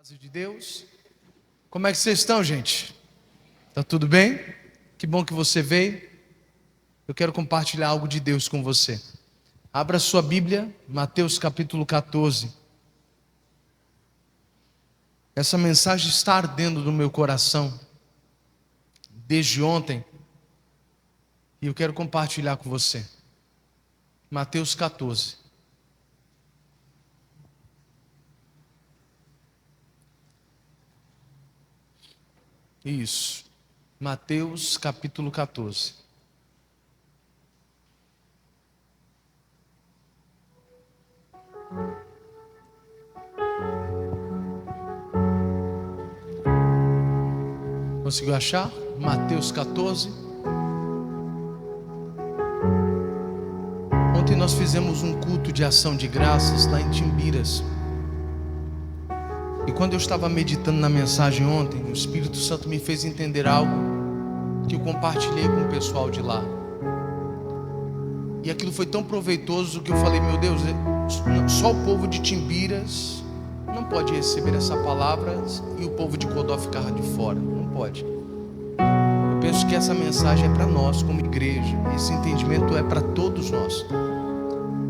Paz de Deus. Como é que vocês estão, gente? Tá tudo bem? Que bom que você veio. Eu quero compartilhar algo de Deus com você. Abra sua Bíblia, Mateus capítulo 14. Essa mensagem está ardendo no meu coração desde ontem e eu quero compartilhar com você. Mateus 14. Isso. Mateus capítulo 14. Conseguiu achar? Mateus 14. Ontem nós fizemos um culto de ação de graças lá em Timbiras. E quando eu estava meditando na mensagem ontem, o Espírito Santo me fez entender algo que eu compartilhei com o pessoal de lá. E aquilo foi tão proveitoso que eu falei, meu Deus, só o povo de Timbiras não pode receber essa palavra e o povo de Codó ficar de fora. Não pode. Eu penso que essa mensagem é para nós como igreja. Esse entendimento é para todos nós.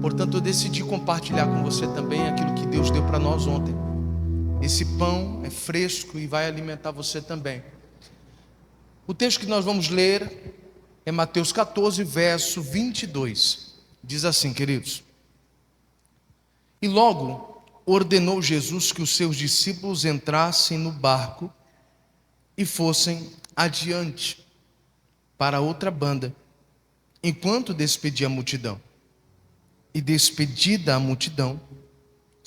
Portanto, eu decidi compartilhar com você também aquilo que Deus deu para nós ontem. Esse pão é fresco e vai alimentar você também. O texto que nós vamos ler é Mateus 14, verso 22. Diz assim, queridos: E logo ordenou Jesus que os seus discípulos entrassem no barco e fossem adiante para outra banda, enquanto despedia a multidão. E despedida a multidão,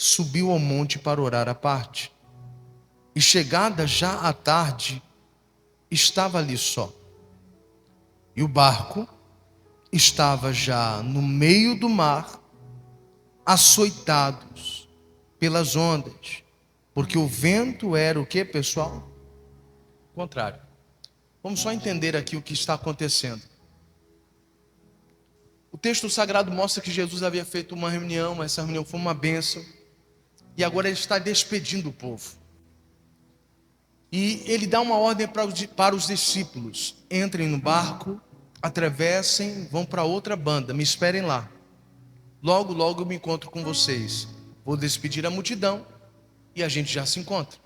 subiu ao monte para orar à parte. E chegada já à tarde, estava ali só. E o barco estava já no meio do mar, açoitados pelas ondas, porque o vento era o que, pessoal? Contrário. Vamos só entender aqui o que está acontecendo. O texto sagrado mostra que Jesus havia feito uma reunião, essa reunião foi uma bênção, e agora ele está despedindo o povo. E ele dá uma ordem para os discípulos: entrem no barco, atravessem, vão para outra banda, me esperem lá. Logo, logo eu me encontro com vocês. Vou despedir a multidão e a gente já se encontra.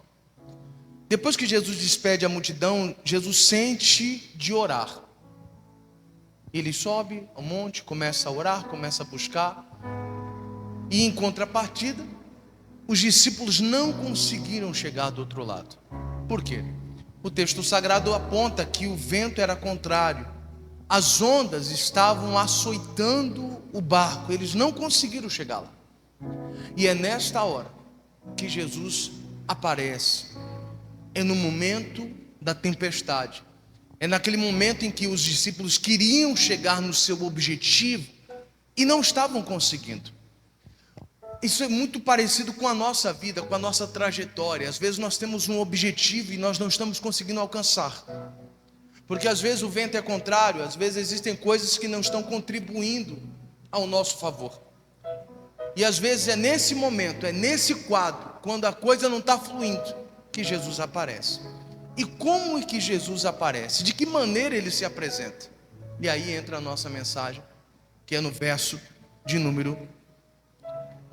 Depois que Jesus despede a multidão, Jesus sente de orar. Ele sobe ao monte, começa a orar, começa a buscar. E em contrapartida, os discípulos não conseguiram chegar do outro lado. Por quê? O texto sagrado aponta que o vento era contrário. As ondas estavam açoitando o barco. Eles não conseguiram chegar lá. E é nesta hora que Jesus aparece. É no momento da tempestade. É naquele momento em que os discípulos queriam chegar no seu objetivo e não estavam conseguindo. Isso é muito parecido com a nossa vida, com a nossa trajetória. Às vezes nós temos um objetivo e nós não estamos conseguindo alcançar. Porque às vezes o vento é contrário, às vezes existem coisas que não estão contribuindo ao nosso favor. E às vezes é nesse momento, é nesse quadro, quando a coisa não está fluindo, que Jesus aparece. E como é que Jesus aparece? De que maneira ele se apresenta? E aí entra a nossa mensagem, que é no verso de número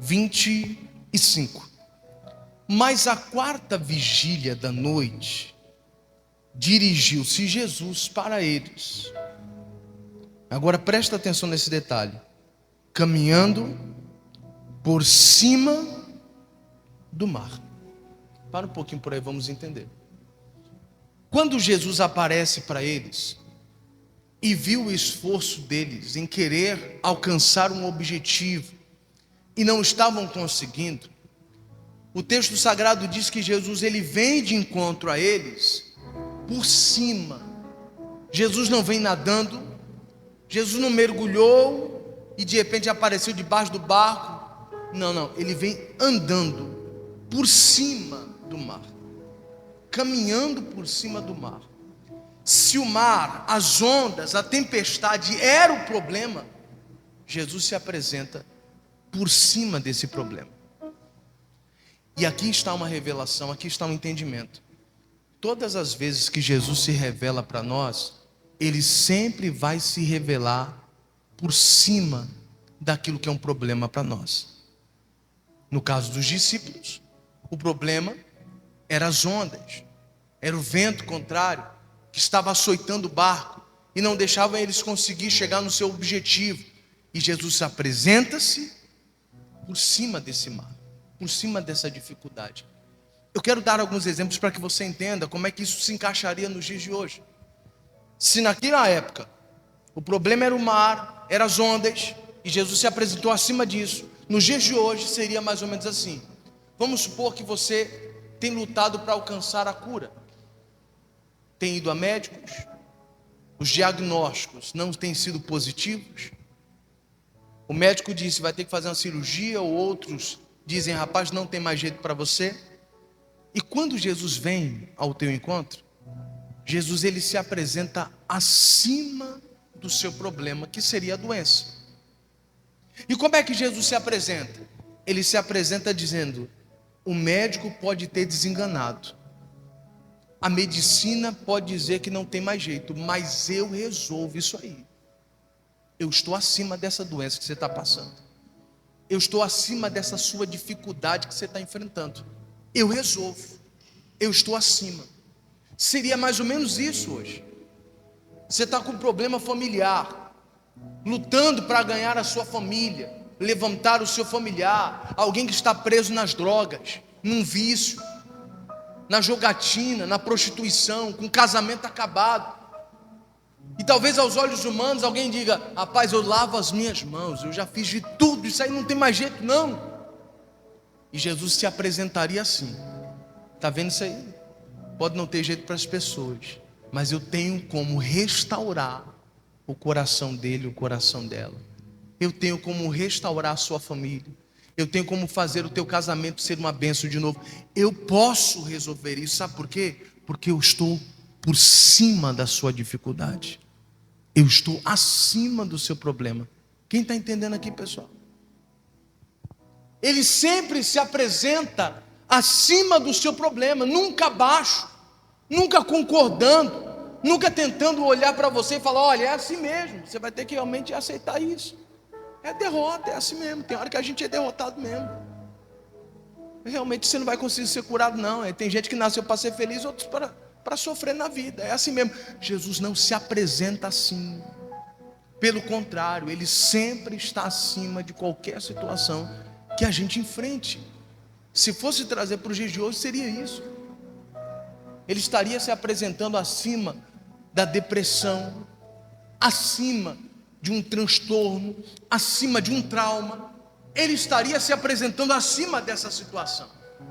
25. Mas à quarta vigília da noite, dirigiu-se Jesus para eles. Agora presta atenção nesse detalhe. Caminhando por cima do mar. Para um pouquinho por aí, vamos entender. Quando Jesus aparece para eles e viu o esforço deles em querer alcançar um objetivo e não estavam conseguindo, o texto sagrado diz que Jesus ele vem de encontro a eles por cima. Jesus não vem nadando, Jesus não mergulhou e de repente apareceu debaixo do barco. Não, ele vem andando por cima do mar, caminhando por cima do mar. Se o mar, as ondas, a tempestade era o problema, Jesus se apresenta por cima desse problema. E aqui está uma revelação, aqui está um entendimento. Todas as vezes que Jesus se revela para nós, Ele sempre vai se revelar por cima daquilo que é um problema para nós. No caso dos discípulos, o problema era as ondas, era o vento contrário que estava açoitando o barco e não deixava eles conseguir chegar no seu objetivo. E Jesus apresenta-se por cima desse mar, por cima dessa dificuldade. Eu quero dar alguns exemplos para que você entenda como é que isso se encaixaria nos dias de hoje. Se naquela época o problema era o mar, eram as ondas, e Jesus se apresentou acima disso, nos dias de hoje seria mais ou menos assim. Vamos supor que você tem lutado para alcançar a cura, tem ido a médicos, os diagnósticos não têm sido positivos. O médico disse vai ter que fazer uma cirurgia, ou outros dizem rapaz, não tem mais jeito para você. E quando Jesus vem ao teu encontro, Jesus ele se apresenta acima do seu problema, que seria a doença. E como é que Jesus se apresenta? Ele se apresenta dizendo: o médico pode ter desenganado, a medicina pode dizer que não tem mais jeito, mas eu resolvo isso aí. Eu estou acima dessa doença que você está passando, eu estou acima dessa sua dificuldade que você está enfrentando. Eu resolvo, eu estou acima. Seria mais ou menos isso hoje. Você está com um problema familiar, lutando para ganhar a sua família, levantar o seu familiar, alguém que está preso nas drogas, num vício, na jogatina, na prostituição, com o casamento acabado. E talvez aos olhos humanos alguém diga: rapaz, eu lavo as minhas mãos, eu já fiz de tudo, isso aí não tem mais jeito não. E Jesus se apresentaria assim: está vendo isso aí? Pode não ter jeito para as pessoas, mas eu tenho como restaurar o coração dele, o coração dela. Eu tenho como restaurar a sua família. Eu tenho como fazer o teu casamento ser uma bênção de novo. Eu posso resolver isso, sabe por quê? Porque eu estou por cima da sua dificuldade. Eu estou acima do seu problema. Quem está entendendo aqui, pessoal? Ele sempre se apresenta acima do seu problema, nunca abaixo, nunca concordando, nunca tentando olhar para você e falar: olha, é assim mesmo, você vai ter que realmente aceitar isso. É derrota, é assim mesmo, tem hora que a gente é derrotado mesmo. Realmente você não vai conseguir ser curado não. Tem gente que nasceu para ser feliz, outros para sofrer na vida, é assim mesmo. Jesus não se apresenta assim, pelo contrário, Ele sempre está acima de qualquer situação que a gente enfrente. Se fosse trazer para os dias de hoje, seria isso. Ele estaria se apresentando acima da depressão, acima de um transtorno, acima de um trauma. Ele estaria se apresentando acima dessa situação,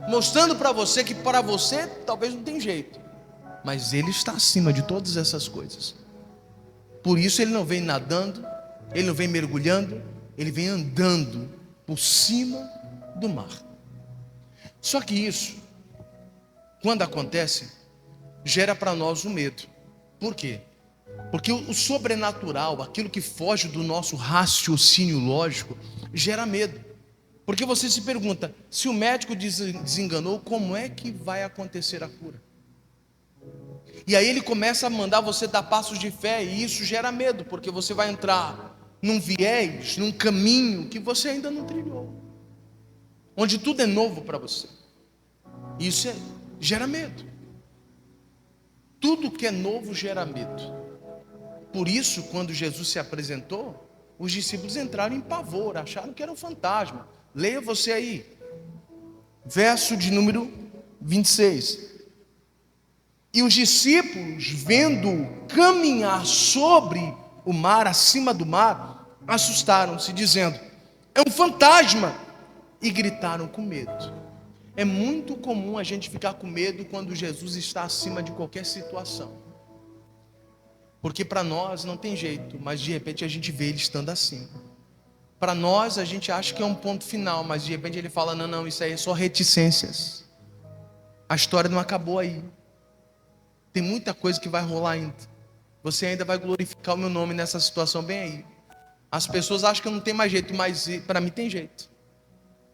mostrando para você que para você talvez não tem jeito, mas Ele está acima de todas essas coisas. Por isso Ele não vem nadando, Ele não vem mergulhando, Ele vem andando por cima do mar. Só que isso, quando acontece, gera para nós um medo. Por quê? Porque o sobrenatural, aquilo que foge do nosso raciocínio lógico, gera medo. Porque você se pergunta: se o médico desenganou, como é que vai acontecer a cura? E aí ele começa a mandar você dar passos de fé, e isso gera medo, porque você vai entrar num viés, num caminho que você ainda não trilhou, onde tudo é novo para você. Isso gera medo. Tudo que é novo gera medo. Por isso, quando Jesus se apresentou, os discípulos entraram em pavor, acharam que era um fantasma. Leia você aí, verso de número 26. E os discípulos, vendo caminhar sobre o mar, acima do mar, assustaram-se, dizendo: é um fantasma, e gritaram com medo. É muito comum a gente ficar com medo quando Jesus está acima de qualquer situação, porque para nós não tem jeito, mas de repente a gente vê Ele estando acima. Para nós a gente acha que é um ponto final, mas de repente Ele fala: não, isso aí é só reticências, a história não acabou aí, tem muita coisa que vai rolar ainda, você ainda vai glorificar o meu nome nessa situação bem aí. As pessoas acham que não tem mais jeito, mas para mim tem jeito.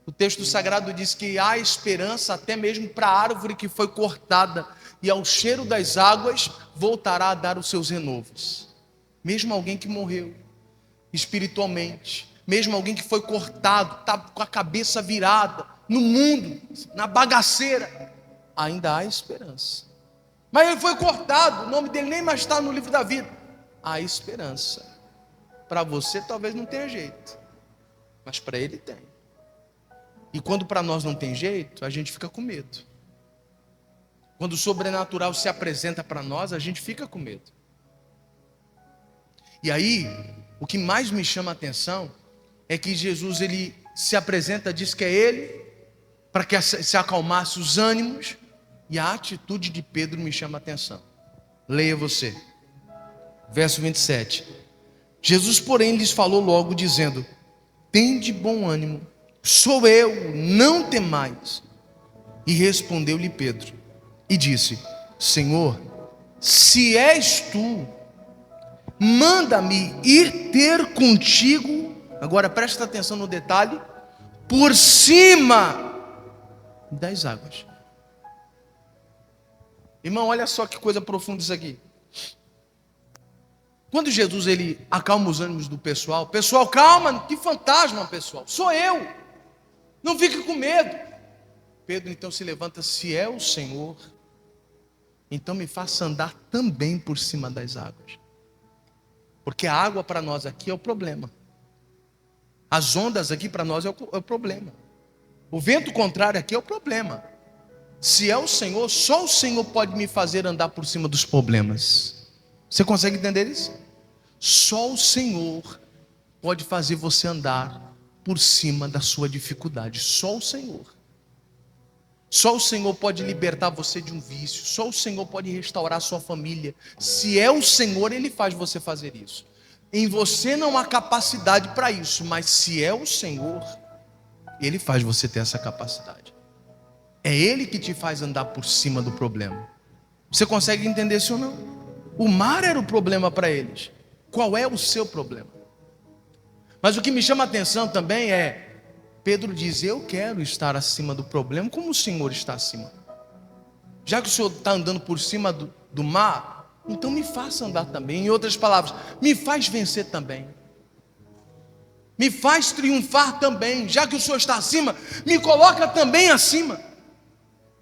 O texto sagrado diz que há esperança até mesmo para a árvore que foi cortada, e ao cheiro das águas voltará a dar os seus renovos. Mesmo alguém que morreu espiritualmente, mesmo alguém que foi cortado, está com a cabeça virada no mundo, na bagaceira, ainda há esperança. Mas ele foi cortado, o nome dele nem mais está no livro da vida. Há esperança. Para você talvez não tenha jeito, mas para ele tem. E quando para nós não tem jeito, a gente fica com medo. Quando o sobrenatural se apresenta para nós, a gente fica com medo. E aí, o que mais me chama a atenção é que Jesus, ele se apresenta, diz que é ele, para que se acalmasse os ânimos, e a atitude de Pedro me chama a atenção. Leia você. Verso 27. Jesus, porém, lhes falou logo, dizendo: tende bom ânimo, sou eu, não temais. E respondeu-lhe Pedro, e disse: Senhor, se és tu, manda-me ir ter contigo. Agora presta atenção no detalhe: por cima das águas. Irmão, olha só que coisa profunda isso aqui. Quando Jesus ele acalma os ânimos do pessoal, pessoal, calma, que fantasma, pessoal, sou eu, não fique com medo. Pedro então se levanta: se é o Senhor, então me faça andar também por cima das águas. Porque a água para nós aqui é o problema, as ondas aqui para nós é o problema, o vento contrário aqui é o problema. Se é o Senhor, só o Senhor pode me fazer andar por cima dos problemas. Você consegue entender isso? Só o Senhor pode fazer você andar por cima da sua dificuldade. Só o Senhor. Só o Senhor pode libertar você de um vício. Só o Senhor pode restaurar a sua família. Se é o Senhor, Ele faz você fazer isso. Em você não há capacidade para isso, mas se é o Senhor, Ele faz você ter essa capacidade. É Ele que te faz andar por cima do problema. Você consegue entender isso ou não? O mar era o problema para eles. Qual é o seu problema? Mas o que me chama a atenção também é, Pedro diz: eu quero estar acima do problema, como o Senhor está acima. Já que o Senhor está andando por cima do mar, então me faça andar também. Em outras palavras, me faz vencer também. Me faz triunfar também. Já que o Senhor está acima, me coloca também acima.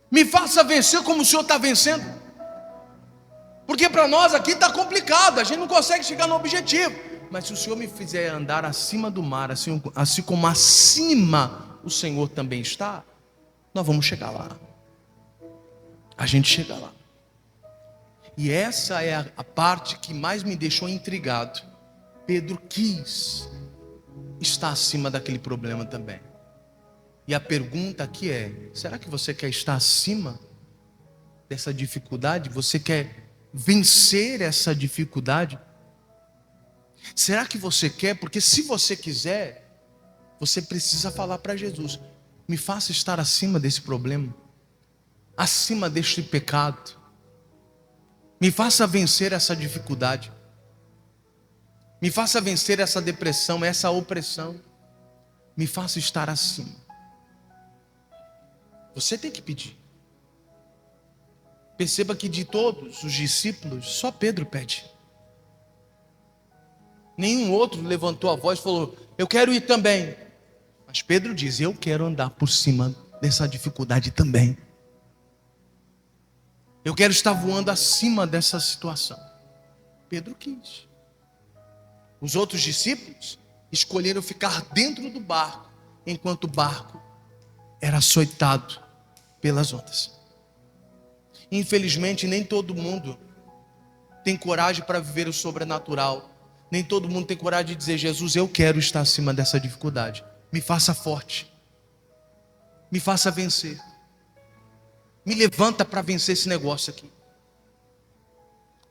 Me faça vencer como o Senhor está vencendo. Porque para nós aqui está complicado, a gente não consegue chegar no objetivo. Mas se o Senhor me fizer andar acima do mar, assim como acima o Senhor também está, nós vamos chegar lá. A gente chega lá. E essa é a parte que mais me deixou intrigado. Pedro quis estar acima daquele problema também. E a pergunta aqui é: será que você quer estar acima dessa dificuldade? Você quer vencer essa dificuldade? Será que você quer? Porque se você quiser, você precisa falar para Jesus: me faça estar acima desse problema, acima deste pecado, me faça vencer essa dificuldade, me faça vencer essa depressão, essa opressão, me faça estar acima. Você tem que pedir. Perceba que de todos os discípulos, só Pedro pede. Nenhum outro levantou a voz e falou: eu quero ir também. Mas Pedro diz: eu quero andar por cima dessa dificuldade também. Eu quero estar voando acima dessa situação. Pedro quis. Os outros discípulos escolheram ficar dentro do barco, enquanto o barco era açoitado pelas ondas. Infelizmente, nem todo mundo tem coragem para viver o sobrenatural. Nem todo mundo tem coragem de dizer: Jesus, eu quero estar acima dessa dificuldade. Me faça forte. Me faça vencer. Me levanta para vencer esse negócio aqui.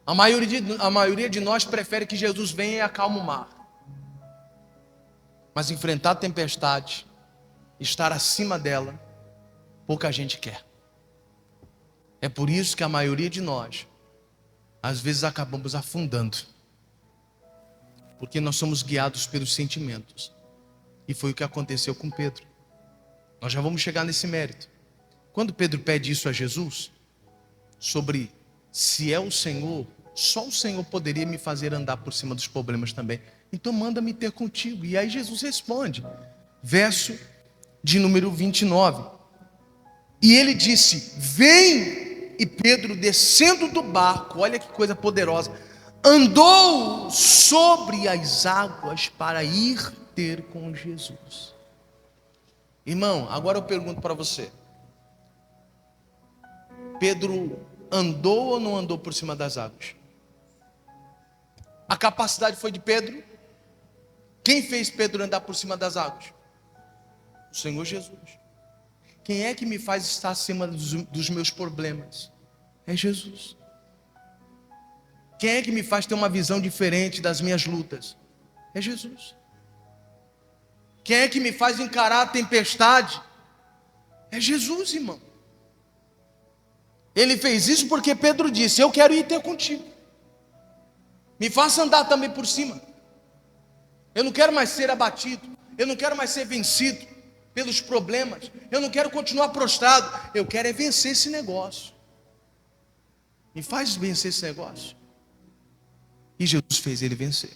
A maioria de nós prefere que Jesus venha e acalme o mar. Mas enfrentar a tempestade, estar acima dela, pouca gente quer. É por isso que a maioria de nós, às vezes, acabamos afundando. Porque nós somos guiados pelos sentimentos. E foi o que aconteceu com Pedro. Nós já vamos chegar nesse mérito. Quando Pedro pede isso a Jesus, sobre se é o Senhor, só o Senhor poderia me fazer andar por cima dos problemas também. Então manda-me ter contigo. E aí Jesus responde, verso de número 29. E ele disse, vem. E Pedro, descendo do barco, olha que coisa poderosa, andou sobre as águas para ir ter com Jesus. Irmão, agora eu pergunto para você, Pedro andou ou não andou por cima das águas? A capacidade foi de Pedro? Quem fez Pedro andar por cima das águas? O Senhor Jesus. Quem é que me faz estar acima dos meus problemas? É Jesus. Quem é que me faz ter uma visão diferente das minhas lutas? É Jesus. Quem é que me faz encarar a tempestade? É Jesus, irmão. Ele fez isso porque Pedro disse, eu quero ir ter contigo. Me faça andar também por cima. Eu não quero mais ser abatido. Eu não quero mais ser vencido pelos problemas. Eu não quero continuar prostrado. Eu quero é vencer esse negócio. Me faz vencer esse negócio. E Jesus fez ele vencer.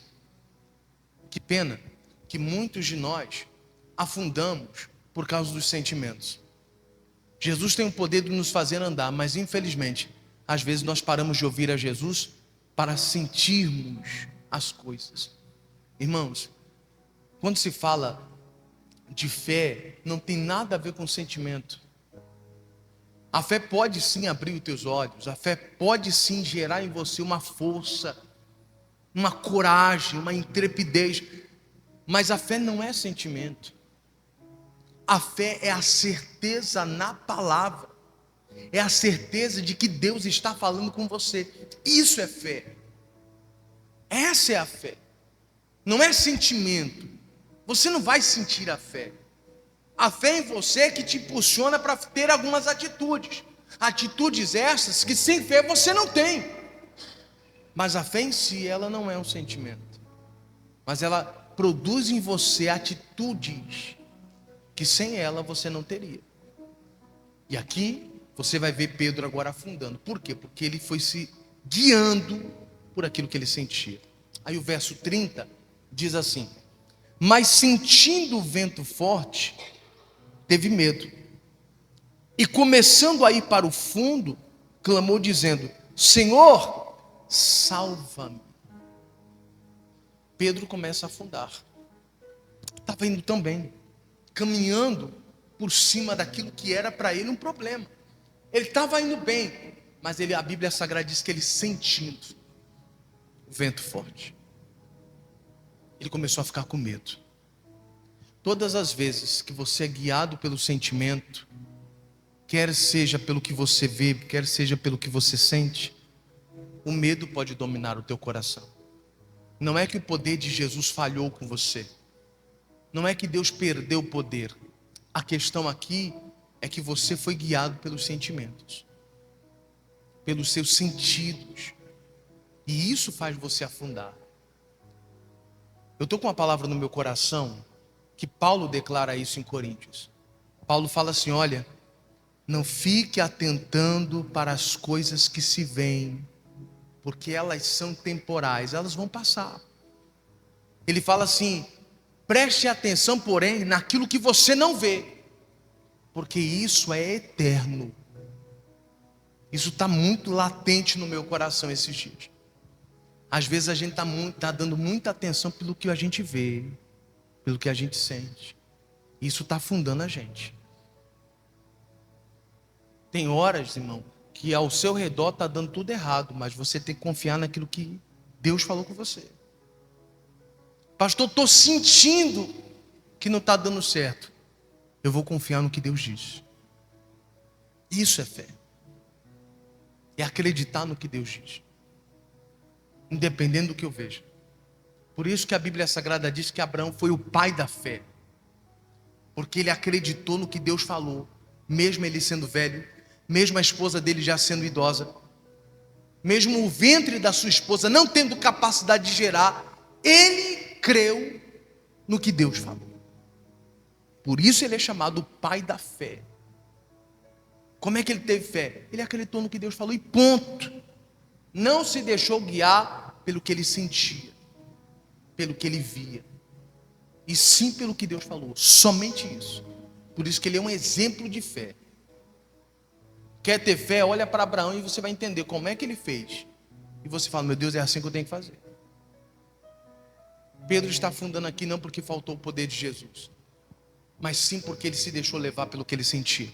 Que pena que muitos de nós afundamos por causa dos sentimentos. Jesus tem o poder de nos fazer andar, mas infelizmente, às vezes nós paramos de ouvir a Jesus para sentirmos as coisas. Irmãos, quando se fala de fé, não tem nada a ver com sentimento. A fé pode sim abrir os teus olhos, a fé pode sim gerar em você uma força, uma coragem, uma intrepidez, mas a fé não é sentimento. A fé é a certeza na palavra, é a certeza de que Deus está falando com você. Isso é fé. Essa é a fé. Não é sentimento. Você não vai sentir a fé. A fé em você é que te impulsiona para ter algumas atitudes. Atitudes essas que sem fé você não tem. Mas a fé em si, ela não é um sentimento. Mas ela produz em você atitudes que sem ela você não teria. E aqui você vai ver Pedro agora afundando. Por quê? Porque ele foi se guiando por aquilo que ele sentia. Aí o verso 30 diz assim: mas sentindo o vento forte, teve medo. E começando a ir para o fundo, clamou dizendo: Senhor, salva-me. Pedro começa a afundar. Estava indo tão bem, caminhando por cima daquilo que era para ele um problema. Ele estava indo bem, mas a Bíblia Sagrada diz que ele sentindo o vento forte, ele começou a ficar com medo. Todas as vezes que você é guiado pelo sentimento, quer seja pelo que você vê, quer seja pelo que você sente, o medo pode dominar o teu coração. Não é que o poder de Jesus falhou com você. Não é que Deus perdeu o poder. A questão aqui é que você foi guiado pelos sentimentos, pelos seus sentidos. E isso faz você afundar. Eu estou com uma palavra no meu coração, que Paulo declara isso em Coríntios. Paulo fala assim: olha, não fique atentando para as coisas que se veem, porque elas são temporais, elas vão passar. Ele fala assim: preste atenção, porém, naquilo que você não vê, porque isso é eterno. Isso está muito latente no meu coração esses dias. Às vezes a gente está dando muita atenção pelo que a gente vê, pelo que a gente sente. Isso está afundando a gente. Tem horas, irmão, que ao seu redor está dando tudo errado, mas você tem que confiar naquilo que Deus falou com você. Pastor, estou sentindo que não está dando certo. Eu vou confiar no que Deus diz. Isso é fé. É acreditar no que Deus diz, independente do que eu veja. Por isso que a Bíblia Sagrada diz que Abraão foi o pai da fé, porque ele acreditou no que Deus falou, mesmo ele sendo velho, mesmo a esposa dele já sendo idosa, mesmo o ventre da sua esposa não tendo capacidade de gerar, ele creu no que Deus falou. Por isso ele é chamado o pai da fé. Como é que ele teve fé? Ele acreditou no que Deus falou e ponto. Não se deixou guiar pelo que ele sentia, pelo que ele via, e sim pelo que Deus falou, somente isso. Por isso que ele é um exemplo de fé. Quer ter fé? Olha para Abraão e você vai entender como é que ele fez. E você fala, meu Deus, é assim que eu tenho que fazer. Pedro está afundando aqui não porque faltou o poder de Jesus, mas sim porque ele se deixou levar pelo que ele sentia.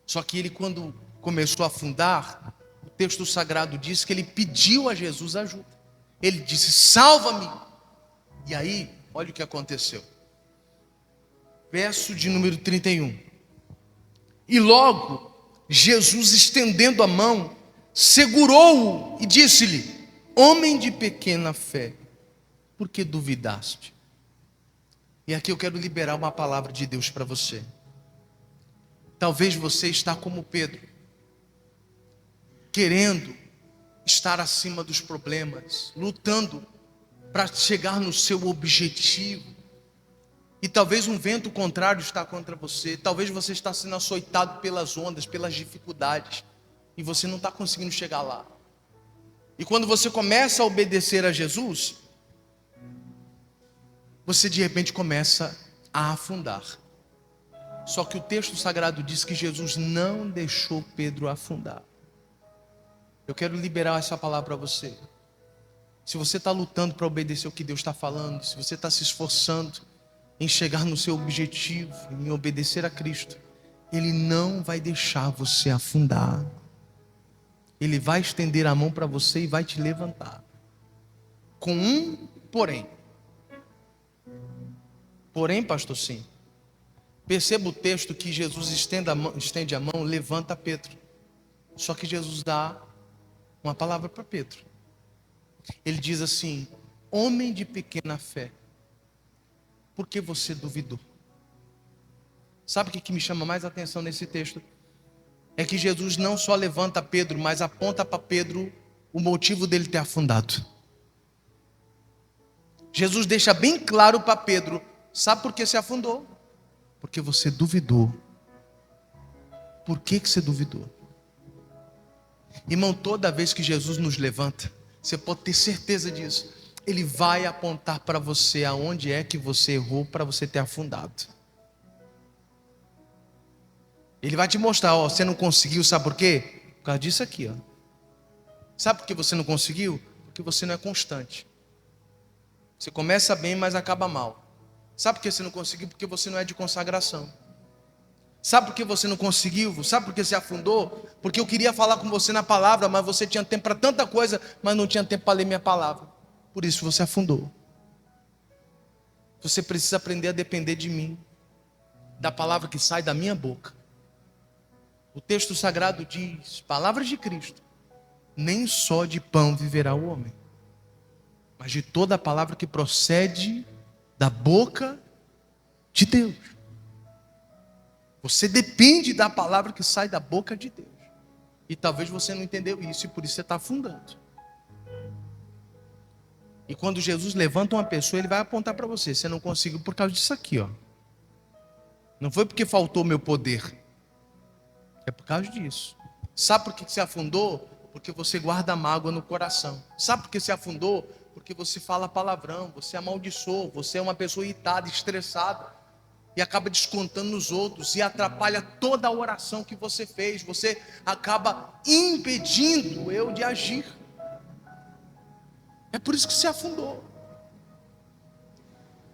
Só que ele, quando começou a afundar, o texto sagrado diz que ele pediu a Jesus ajuda. Ele disse, salva-me. E aí, olha o que aconteceu. Verso de número 31. E logo, Jesus, estendendo a mão, segurou-o e disse-lhe, homem de pequena fé, por que duvidaste? E aqui eu quero liberar uma palavra de Deus para você. Talvez você está como Pedro, querendo estar acima dos problemas, lutando para chegar no seu objetivo. E talvez um vento contrário está contra você. Talvez você está sendo açoitado pelas ondas, pelas dificuldades, e você não está conseguindo chegar lá. E quando você começa a obedecer a Jesus, você de repente começa a afundar. Só que o texto sagrado diz que Jesus não deixou Pedro afundar. Eu quero liberar essa palavra para você. Se você está lutando para obedecer o que Deus está falando, se você está se esforçando em chegar no seu objetivo, em obedecer a Cristo, Ele não vai deixar você afundar. Ele vai estender a mão para você e vai te levantar. Com um porém. Porém, pastor, sim. Perceba o texto que Jesus estende a mão, levanta Pedro. Só que Jesus dá uma palavra para Pedro. Ele diz assim, homem de pequena fé, por que você duvidou? Sabe o que me chama mais atenção nesse texto? É que Jesus não só levanta Pedro, mas aponta para Pedro o motivo dele ter afundado. Jesus deixa bem claro para Pedro, sabe por que se afundou? Porque você duvidou. Por que você duvidou? Irmão, toda vez que Jesus nos levanta, você pode ter certeza disso, Ele vai apontar para você aonde é que você errou para você ter afundado. Ele vai te mostrar, ó, você não conseguiu, sabe por quê? Por causa disso aqui, ó. Sabe por que você não conseguiu? Porque você não é constante. Você começa bem, mas acaba mal. Sabe por que você não conseguiu? Porque você não é de consagração. Sabe por que você não conseguiu? Sabe por que você afundou? Porque eu queria falar com você na palavra, mas você tinha tempo para tanta coisa, mas não tinha tempo para ler minha palavra. Por isso você afundou. Você precisa aprender a depender de mim, da palavra que sai da minha boca. O texto sagrado diz, palavras de Cristo, nem só de pão viverá o homem, mas de toda a palavra que procede da boca de Deus. Você depende da palavra que sai da boca de Deus. E talvez você não entendeu isso e por isso você está afundando. E quando Jesus levanta uma pessoa, Ele vai apontar para você. Você não conseguiu por causa disso aqui, ó. Não foi porque faltou meu poder. É por causa disso. Sabe por que você afundou? Porque você guarda mágoa no coração. Sabe por que você afundou? Porque você fala palavrão, você amaldiçoa, você é uma pessoa irritada, estressada, e acaba descontando nos outros, e atrapalha toda a oração que você fez, você acaba impedindo eu de agir. É por isso que você afundou.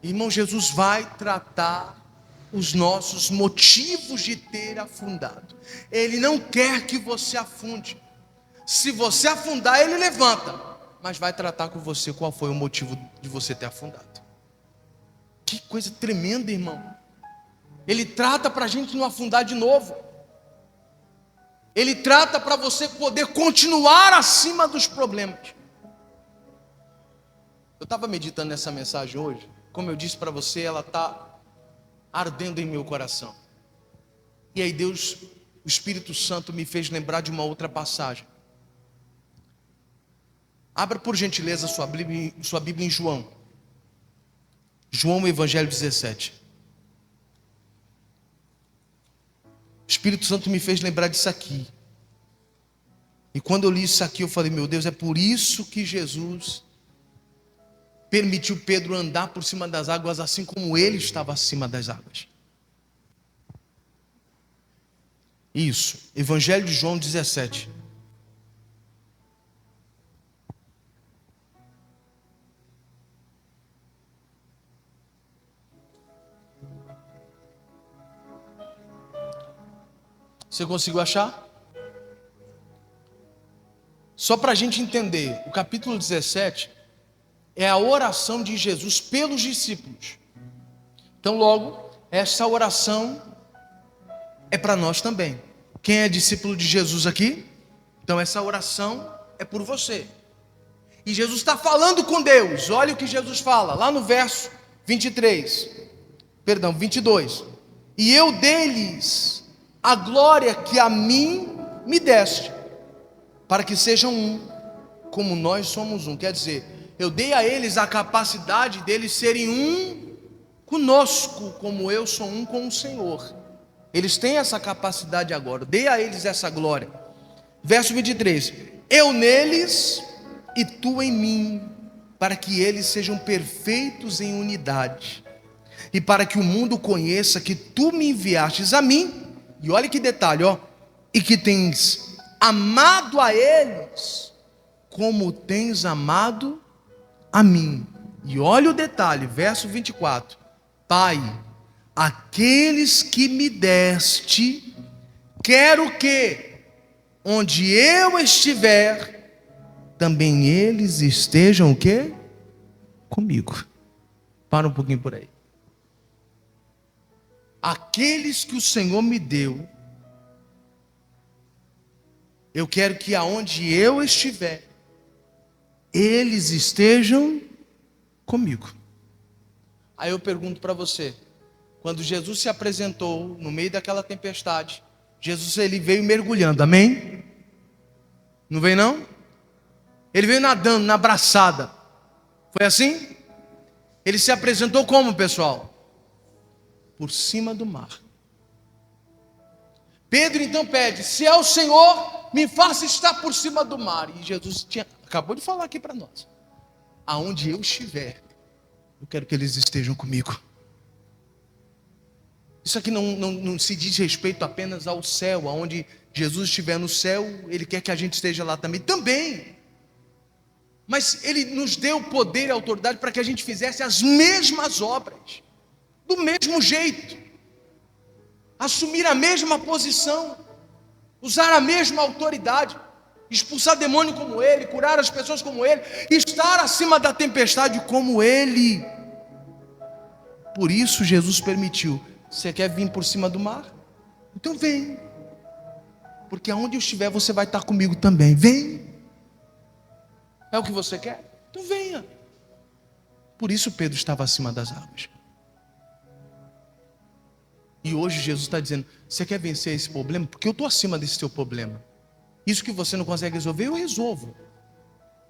Irmão, Jesus vai tratar os nossos motivos de ter afundado. Ele não quer que você afunde. Se você afundar, Ele levanta, mas vai tratar com você qual foi o motivo de você ter afundado. Que coisa tremenda, irmão. Ele trata para a gente não afundar de novo. Ele trata para você poder continuar acima dos problemas. Eu estava meditando nessa mensagem hoje. Como eu disse para você, ela está ardendo em meu coração. E aí Deus, o Espírito Santo me fez lembrar de uma outra passagem. Abra por gentileza sua Bíblia em João. João, Evangelho 17. Espírito Santo me fez lembrar disso aqui. E quando eu li isso aqui, eu falei, meu Deus, é por isso que Jesus permitiu Pedro andar por cima das águas, assim como ele estava acima das águas. Isso, Evangelho de João 17. Você conseguiu achar? Só para a gente entender, o capítulo 17 é a oração de Jesus pelos discípulos. Então, logo, essa oração é para nós também. Quem é discípulo de Jesus aqui? Então, essa oração é por você. E Jesus está falando com Deus. Olha o que Jesus fala, lá no verso 22. E eu dei-lhes a glória que a mim me deste, para que sejam um, como nós somos um. Quer dizer, eu dei a eles a capacidade deles serem um conosco, como eu sou um com o Senhor. Eles têm essa capacidade agora, eu dei a eles essa glória. Verso 23, eu neles e tu em mim, para que eles sejam perfeitos em unidade, e para que o mundo conheça que tu me enviastes a mim, e olha que detalhe, ó, e que tens amado a eles, como tens amado a mim. E olha o detalhe, verso 24, Pai, aqueles que me deste, quero que, onde eu estiver, também eles estejam o quê? Comigo. Para um pouquinho por aí. Aqueles que o Senhor me deu, eu quero que aonde eu estiver, eles estejam comigo. Aí eu pergunto para você, quando Jesus se apresentou no meio daquela tempestade, Jesus ele veio mergulhando, amém? Não veio não? Ele veio nadando na braçada, foi assim? Ele se apresentou como, pessoal? Por cima do mar. Pedro então pede, se é o Senhor, me faça estar por cima do mar. E Jesus acabou de falar aqui para nós, aonde eu estiver, eu quero que eles estejam comigo. Isso aqui não se diz respeito apenas ao céu, aonde Jesus estiver no céu, Ele quer que a gente esteja lá também. Mas Ele nos deu poder e autoridade para que a gente fizesse as mesmas obras, do mesmo jeito, assumir a mesma posição, usar a mesma autoridade, expulsar demônio como Ele, curar as pessoas como Ele, estar acima da tempestade como Ele. Por isso Jesus permitiu. Você quer vir por cima do mar? Então vem, porque aonde eu estiver você vai estar comigo também. Vem. É o que você quer? Então venha. Por isso Pedro estava acima das águas. E hoje Jesus está dizendo, você quer vencer esse problema? Porque eu estou acima desse seu problema. Isso que você não consegue resolver, eu resolvo.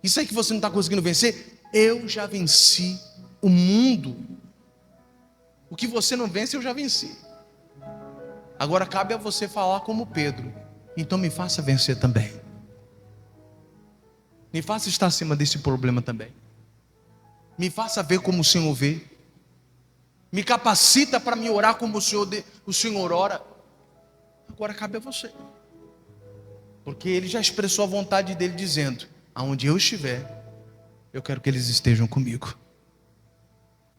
Isso aí que você não está conseguindo vencer, eu já venci o mundo. O que você não vence, eu já venci. Agora cabe a você falar como Pedro. Então me faça vencer também. Me faça estar acima desse problema também. Me faça ver como o Senhor vê. Me capacita para me orar como o Senhor ora. Agora cabe a você. Porque Ele já expressou a vontade dEle dizendo, aonde eu estiver, eu quero que eles estejam comigo.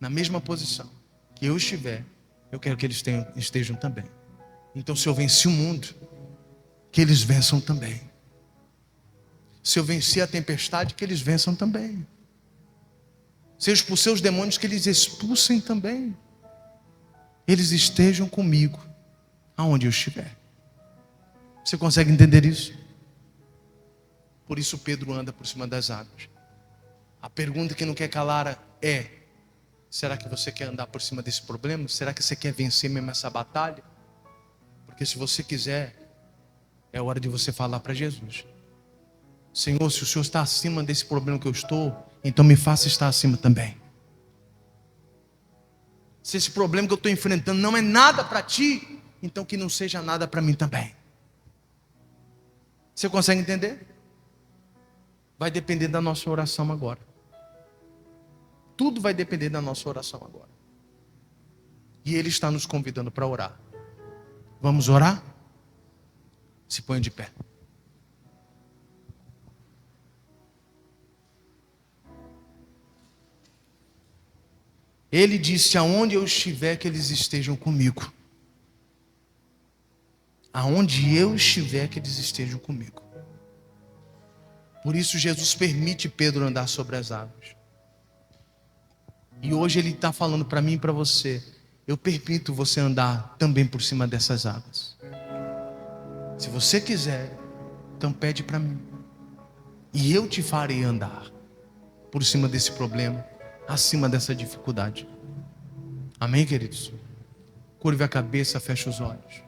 Na mesma posição que eu estiver, eu quero que eles estejam também. Então se eu venci o mundo, que eles vençam também. Se eu venci a tempestade, que eles vençam também. Se eu expulsei os demônios, que eles expulsem também. Eles estejam comigo, aonde eu estiver. Você consegue entender isso? Por isso Pedro anda por cima das águas. A pergunta que não quer calar é, será que você quer andar por cima desse problema? Será que você quer vencer mesmo essa batalha? Porque se você quiser, é hora de você falar para Jesus. Senhor, se o Senhor está acima desse problema que eu estou, então me faça estar acima também. Se esse problema que eu estou enfrentando não é nada para ti, então que não seja nada para mim também. Você consegue entender? Vai depender da nossa oração agora. Tudo vai depender da nossa oração agora. E Ele está nos convidando para orar. Vamos orar? Se ponha de pé. Ele disse: aonde eu estiver, que eles estejam comigo. Aonde eu estiver, que eles estejam comigo. Por isso Jesus permite Pedro andar sobre as águas. E hoje Ele está falando para mim e para você: eu permito você andar também por cima dessas águas. Se você quiser, então pede para mim. E eu te farei andar por cima desse problema, acima dessa dificuldade. Amém, queridos? Curve a cabeça, feche os olhos.